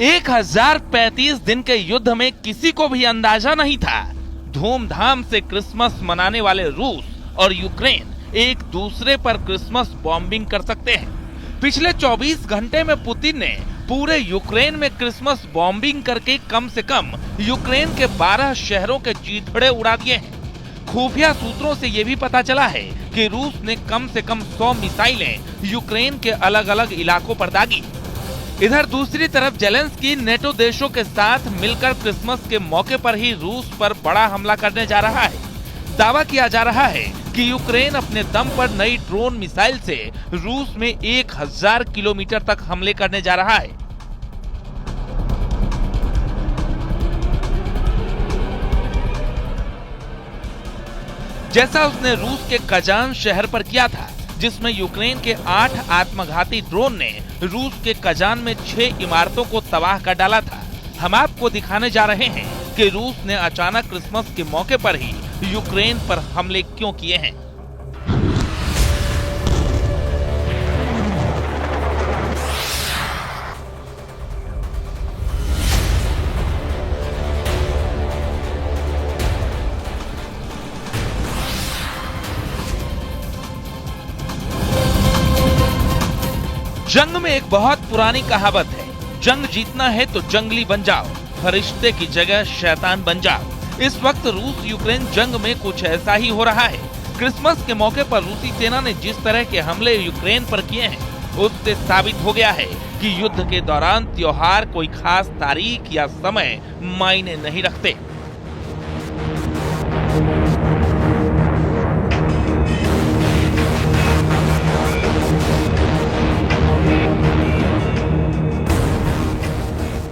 1035 दिन के युद्ध में किसी को भी अंदाजा नहीं था धूमधाम से क्रिसमस मनाने वाले रूस और यूक्रेन एक दूसरे पर क्रिसमस बॉम्बिंग कर सकते हैं। पिछले 24 घंटे में पुतिन ने पूरे यूक्रेन में क्रिसमस बॉम्बिंग करके कम से कम यूक्रेन के 12 शहरों के चीथड़े उड़ा दिए हैं। खुफिया सूत्रों से यह भी पता चला है कि रूस ने कम से कम 100 मिसाइलें यूक्रेन के अलग अलग इलाकों पर दागी। इधर दूसरी तरफ जेलेंस्की नेटो देशों के साथ मिलकर क्रिसमस के मौके पर ही रूस पर बड़ा हमला करने जा रहा है। दावा किया जा रहा है कि यूक्रेन अपने दम पर नई ड्रोन मिसाइल से रूस में 1000 किलोमीटर तक हमले करने जा रहा है। जैसा उसने रूस के कजान शहर पर किया था, जिसमें यूक्रेन के 8 आत्मघाती ड्रोन ने रूस के कजान में 6 इमारतों को तबाह कर डाला था। हम आपको दिखाने जा रहे हैं कि रूस ने अचानक क्रिसमस के मौके पर ही यूक्रेन पर हमले क्यों किए हैं। जंग में एक बहुत पुरानी कहावत है, जंग जीतना है तो जंगली बन जाओ, फरिश्ते की जगह शैतान बन जाओ। इस वक्त रूस यूक्रेन जंग में कुछ ऐसा ही हो रहा है। क्रिसमस के मौके पर रूसी सेना ने जिस तरह के हमले यूक्रेन पर किए हैं, उससे साबित हो गया है कि युद्ध के दौरान त्योहार कोई खास तारीख या समय मायने नहीं रखते।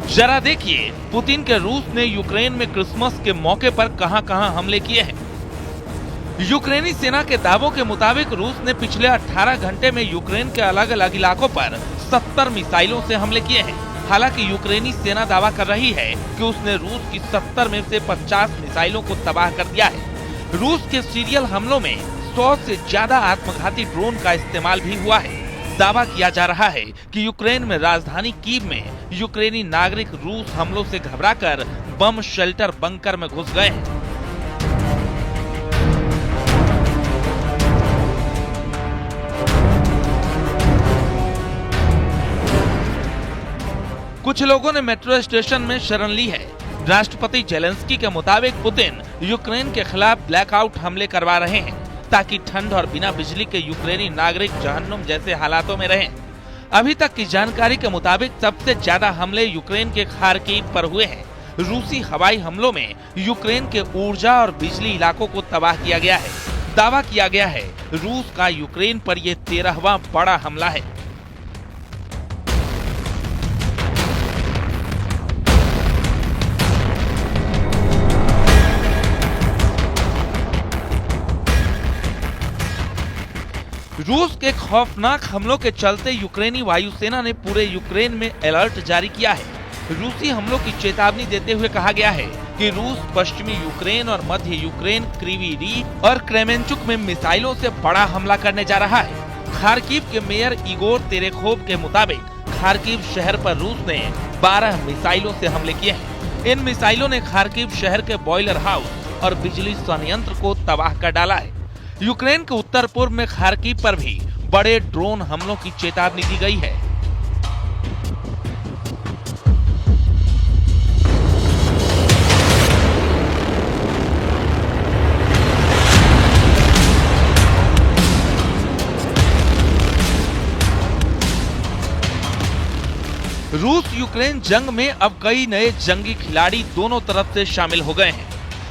जरा देखिए पुतिन के रूस ने यूक्रेन में क्रिसमस के मौके पर कहां-कहां हमले किए हैं। यूक्रेनी सेना के दावों के मुताबिक रूस ने पिछले 18 घंटे में यूक्रेन के अलग अलग इलाकों पर 70 मिसाइलों से हमले किए हैं। हालांकि यूक्रेनी सेना दावा कर रही है कि उसने रूस की 70 में से 50 मिसाइलों को तबाह कर दिया है। रूस के सीरियल हमलों में 100 से ज्यादा आत्मघाती ड्रोन का इस्तेमाल भी हुआ है। दावा किया जा रहा है कि यूक्रेन में राजधानी कीव में यूक्रेनी नागरिक रूस हमलों से घबराकर बम शेल्टर बंकर में घुस गए हैं। कुछ लोगों ने मेट्रो स्टेशन में शरण ली है। राष्ट्रपति जेलेंस्की के मुताबिक पुतिन यूक्रेन के खिलाफ ब्लैकआउट हमले करवा रहे हैं ताकि ठंड और बिना बिजली के यूक्रेनी नागरिक जहन्नुम जैसे हालातों में रहें। अभी तक की जानकारी के मुताबिक सबसे ज्यादा हमले यूक्रेन के खार्किव पर हुए हैं। रूसी हवाई हमलों में यूक्रेन के ऊर्जा और बिजली इलाकों को तबाह किया गया है। दावा किया गया है रूस का यूक्रेन पर यह 13वां बड़ा हमला है। रूस के खौफनाक हमलों के चलते यूक्रेनी वायुसेना ने पूरे यूक्रेन में अलर्ट जारी किया है। रूसी हमलों की चेतावनी देते हुए कहा गया है कि रूस पश्चिमी यूक्रेन और मध्य यूक्रेन, क्रीवी रीह और क्रेमेंचुक में मिसाइलों से बड़ा हमला करने जा रहा है। खार्किव के मेयर इगोर तेरेखोव के मुताबिक खार्किव शहर पर रूस ने 12 मिसाइलों से हमले किए हैं। इन मिसाइलों ने खार्किव शहर के बॉयलर हाउस और बिजली संयंत्र को तबाह कर डाला है। यूक्रेन के उत्तर पूर्व में खार्किव पर भी बड़े ड्रोन हमलों की चेतावनी दी गई है। रूस यूक्रेन जंग में अब कई नए जंगी खिलाड़ी दोनों तरफ से शामिल हो गए हैं।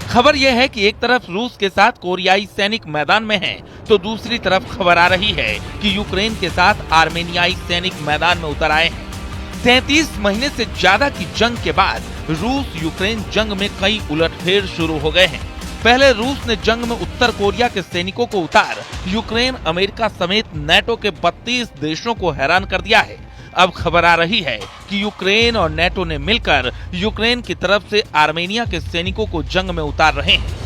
खबर यह है कि एक तरफ रूस के साथ कोरियाई सैनिक मैदान में हैं, तो दूसरी तरफ खबर आ रही है कि यूक्रेन के साथ आर्मेनियाई सैनिक मैदान में उतर आए हैं। 33 महीने से ज्यादा की जंग के बाद रूस यूक्रेन जंग में कई उलटफेर शुरू हो गए हैं। पहले रूस ने जंग में उत्तर कोरिया के सैनिकों को उतार यूक्रेन, अमेरिका समेत नेटो के 32 देशों को हैरान कर दिया है। अब खबर आ रही है कि यूक्रेन और नेटो ने मिलकर यूक्रेन की तरफ से आर्मेनिया के सैनिकों को जंग में उतार रहे हैं।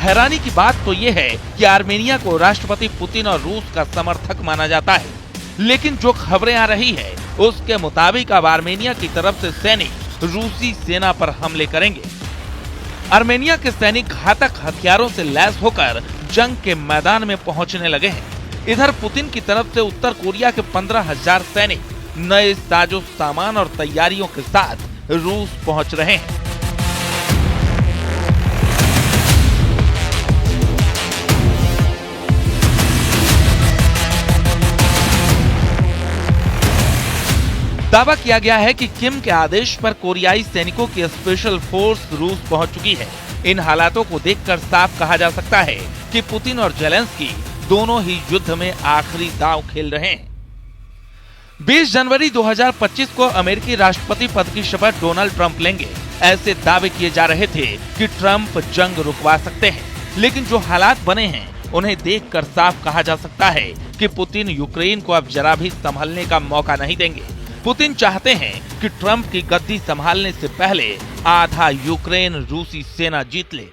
हैरानी की बात तो ये है कि आर्मेनिया को राष्ट्रपति पुतिन और रूस का समर्थक माना जाता है, लेकिन जो खबरें आ रही है उसके मुताबिक अब आर्मेनिया की तरफ से सैनिक रूसी सेना पर हमले करेंगे। आर्मेनिया के सैनिक घातक हथियारों से लैस होकर जंग के मैदान में पहुंचने लगे हैं। इधर पुतिन की तरफ से उत्तर कोरिया के 15,000 सैनिक नए साजो सामान और तैयारियों के साथ रूस पहुंच रहे हैं। दावा किया गया है कि किम के आदेश पर कोरियाई सैनिकों की स्पेशल फोर्स रूस पहुंच चुकी है। इन हालातों को देखकर साफ कहा जा सकता है कि पुतिन और जेलेंस्की दोनों ही युद्ध में आखिरी दांव खेल रहे हैं। 20 जनवरी 2025 को अमेरिकी राष्ट्रपति पद की शपथ डोनाल्ड ट्रंप लेंगे। ऐसे दावे किए जा रहे थे कि ट्रंप जंग रुकवा सकते हैं, लेकिन जो हालात बने हैं उन्हें देखकर साफ कहा जा सकता है कि पुतिन यूक्रेन को अब जरा भी संभलने का मौका नहीं देंगे। पुतिन चाहते हैं कि ट्रंप की गद्दी संभालने से पहले आधा यूक्रेन रूसी सेना जीत ले।